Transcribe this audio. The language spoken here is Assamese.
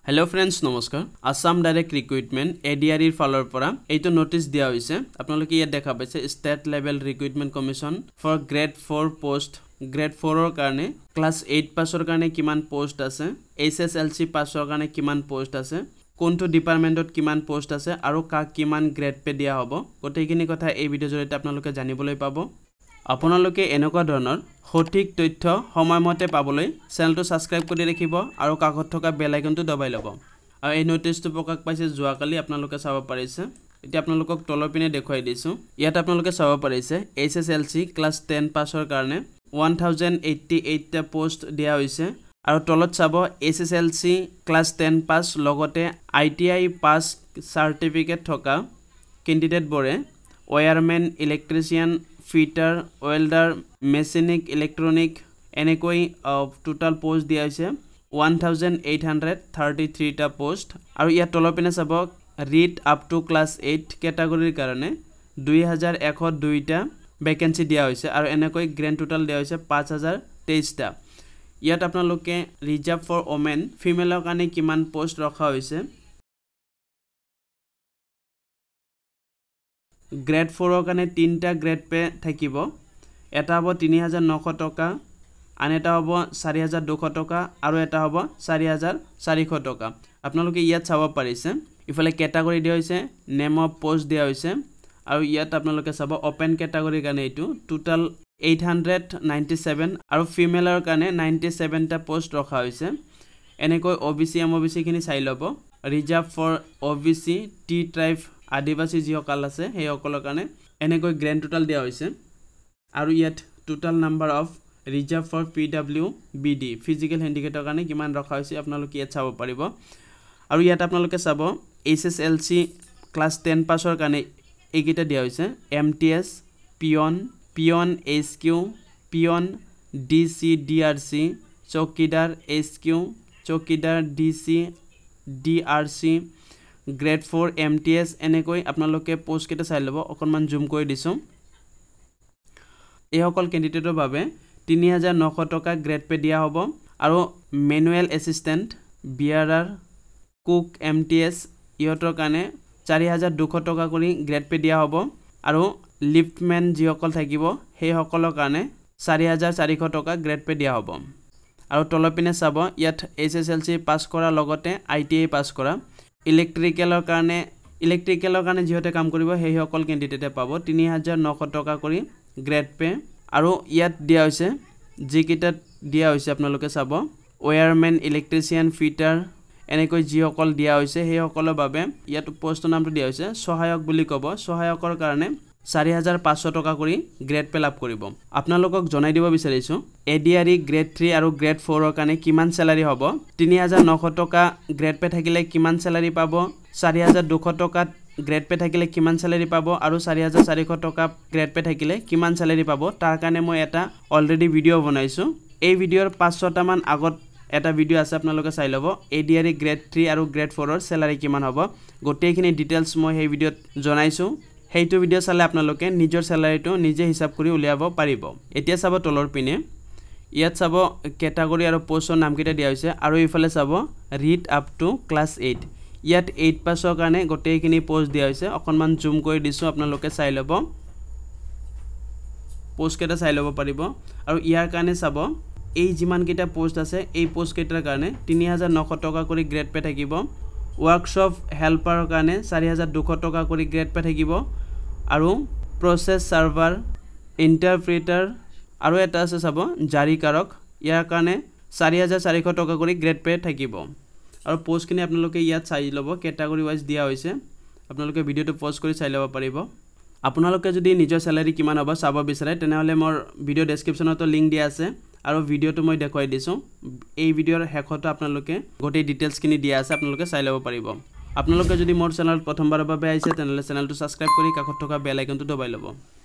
हेलो फ्रेंड्स नमस्कार आसाम डायरेक्ट रिक्रुटमेंट एडीआर फाলৰ পৰা এইটো নোটিস দিয়া হৈছে আপোনালোকে ইয়াত দেখা পাইছে state level recruitment commission for grade 4 post grade 4 ৰ কাৰণে ক্লাস 8 পাছৰ কাৰণে কিমান পোষ্ট আছে এছএছএলসি পাছৰ কাৰণে কিমান পোষ্ট আছে কোনটো ডিপাৰ্টমেন্টত কিমান পোষ্ট আছে আৰু কাক কিমান গ্ৰেড পে দিয়া হ'ব গোটেইখিনি কথা এই ভিডিঅ জৰিয়তে আপোনালোকে জানিবলৈ পাব আপোনালোকে এনেকুৱা ধৰণৰ সঠিক তথ্য সময়মতে পাবলৈ চেনেলটো সাবস্ক্ৰাইব কৰি ৰাখিব আৰু কাষত থকা বেল আইকনটো দবাই ল'ব আৰু এই নোটিসটো প্ৰকাশ পাইছে যোৱাকালি আপোনালোকে চাব পাৰিছে এতিয়া আপোনালোকক তলৰ পিনে দেখুৱাই দিছো ইয়াত আপোনালোকে চাব পাৰিছে এছএছএলসি ক্লাস 10 পাছৰ কাৰণে 1088 টা পোষ্ট দিয়া হৈছে আৰু তলত চাব এছএছএলসি ক্লাস 10 পাছ লগতে আইটিআই পাছ সাৰ্টিফিকেট থকা ক্যান্ডিডেট বৰে wireman electrician fitter welder mechanic electronic এনেকৈ টোটাল পোষ্ট দিয়া হৈছে 1833 টা পোষ্ট আৰু ইয়াত তলৰ পিনে চাব ৰিড আপ টু ক্লাস 8 ক্যাটাগৰীৰ কাৰণে 2102 টা ভ্যাকেন্সি দিয়া হৈছে আৰু এনেকৈ গ্ৰেণ্ড টোটাল দিয়া হৈছে 5023 টা ইয়াত আপোনালোকে ৰিজাৰ্ভ ফৰ ওমেন ফিমেলৰ কাৰণে কিমান পোষ্ট ৰখা হৈছে গ্ৰেড 4 ৰ কাৰণে 3টা গ্ৰেড পে থাকিব এটা হ'ব 3900 টকা আন এটা হ'ব 4200 টকা আৰু এটা হ'ব 4400 টকা আপোনালোকে ইয়াত চাব পাৰিছে ইফালে ক্যাটাগৰী দিয়া হৈছে নেম অফ পোষ্ট দিয়া হৈছে আৰু ইয়াত আপোনালোকে চাব ওপেন ক্যাটাগৰীৰ কাৰণে এইটো টোটাল 897 আৰু ফিমেলৰ কাৰণে 97 টা পোষ্ট ৰখা হৈছে এনেকৈ ওবিসি এমওবিসি খিনি চাই ল'ব reserve for OBC tea tribe আদিবাসী যিসকল আছে সেই সকলৰ কাৰণে এনেকৈ গ্ৰেণ্ড টোটাল দিয়া হৈছে আৰু ইয়াত total number of reserve for PWBD physical হ্যান্ডিক্যাপৰ কাৰণে কিমান ৰখা হৈছে আপোনালোকে ইয়াত চাব পাৰিব আৰু ইয়াত আপোনালোকে চাব এছএছএলসি ক্লাস 10 পাছৰ কাৰণে এইকেইটা দিয়া হৈছে MTS peon SQ peon DCDRC chowkidar SQ chowkidar DC DRC grade 4 MTS এনেকৈ আপোনালোকে পোষ্ট কেটা চাই ল'ব অকনমান জুম কৰি দিছো এই সকল ক্যান্ডিডেটৰ বাবে 3900 টকা গ্ৰেড পে দিয়া হ'ব আৰু ম্যানুৱেল এসিস্ট্যান্ট বিআৰআৰ কুক এমটিএস ইহঁতৰ কাৰণে 4200 টকা কৰি গ্ৰেড পে দিয়া হ'ব আৰু লিফটম্যান যিসকল থাকিব সেই সকলৰ কাৰণে 4400 টকা গ্ৰেড পে দিয়া হ'ব আৰু তলপিনে চাব ইয়াত এছএছএলসি পাস কৰা লগতে আইটিআই পাস কৰা ইলেক্ট্ৰিকেলৰ কাৰণে যিহতে কাম কৰিব সেই সকল ক্যান্ডিডেটে পাব 3900 টকা কৰি গ্ৰেড পে আৰু ইয়াত দিয়া হৈছে যিকিটা দিয়া হৈছে আপোনালোকে চাব ওয়্যাৰম্যান ইলেক্ট্ৰিচিয়ান ফিটাৰ এনেকৈ যিসকল দিয়া হৈছে সেই সকলৰ বাবে ইয়াত পোষ্টৰ নামটো দিয়া হৈছে সহায়ক বুলি ক'ব সহায়কৰ কাৰণে 4500 টকা কৰি গ্ৰেড পে লাভ কৰিব আপোনালোকক জনাই দিব বিচাৰিছো এডিআৰই গ্ৰেড 3 আৰু গ্ৰেড 4 ৰ কাৰণে কিমান স্যালাৰি হ'ব 3900 টকা গ্ৰেড পে থাকিলে কিমান স্যালাৰি পাব 4200 টকা গ্ৰেড পে থাকিলে কিমান স্যালাৰি পাব আৰু 4400 টকা গ্ৰেড পে থাকিলে কিমান স্যালাৰি পাব তাৰ কাৰণে মই এটা অলৰেডি ভিডিও বনাইছো এই ভিডিওৰ 500টা মান আগত এটা ভিডিও আছে আপোনালোকে চাই ল'ব এডিআৰই গ্ৰেড 3 আৰু গ্ৰেড 4 ৰ স্যালাৰি কিমান হ'ব গোটেইখিনি ডিটেইলছ মই এই ভিডিওত জনাইছো হেইটো ভিডিও চালে আপোনালোকে নিজৰ স্যালাৰিটো নিজে হিসাব কৰি উলিয়াব পাৰিব এতিয়া চাব তলৰ পিনে ইয়াত চাব ক্যাটাগৰী আৰু পোষ্টৰ নামকেইটা দিয়া হৈছে আৰু ইফালে চাব ৰিড আপ টু ক্লাস 8 ইয়াত 8 পাছৰ কাৰণে গোটেইখিনি পোষ্ট দিয়া হৈছে অকনমান জুম কৰি দিছো আপোনালোকে চাই ল'ব পোষ্ট কেটা চাই ল'ব পাৰিব আৰু ইয়াৰ কাৰণে চাব এই যিমান কেটা পোষ্ট আছে এই পোষ্ট কেটাৰ কাৰণে 3900 টকা কৰি গ্ৰেড পে থাকিব ওয়াৰ্কশপ হেল্পাৰৰ কাৰণে 4200 টকা কৰি গ্ৰেড পে থাকিব আৰু প্ৰসেস সাৰ্ভাৰ ইন্টাৰপ্ৰেটাৰ আৰু এটা আছে চাব জাৰিকাৰক ইয়াৰ কাৰণে 4400 টকা কৰি গ্ৰেড পে থাকিব আৰু পোষ্টখিনি আপোনালোকে ইয়াত চাই ল'ব ক্যাটাগৰী ওয়াইজ দিয়া হৈছে আপোনালোকে ভিডিওটো পজ কৰি চাই ল'ব পাৰিব আপোনালোকে যদি নিজৰ স্যালাৰি কিমান হ'ব চাব বিচাৰে তেনেহলে মোৰ ভিডিও ডেসক্ৰিপচনত লিংক দিয়া আছে আৰু ভিডিওটো মই দেখুৱাই দিছো এই ভিডিওৰ শেষত আপোনালোকে গোটেই ডিটেইলছখিনি দিয়া আছে আপোনালোকে চাই ল'ব পাৰিব আপোনালোকে যদি মোৰ চেনেলত প্ৰথমবাৰৰ বাবে আহিছে তেনেহলে চেনেলটো সাবস্ক্ৰাইব কৰি কাষত থকা বেল আইকনটো দবাই ল'ব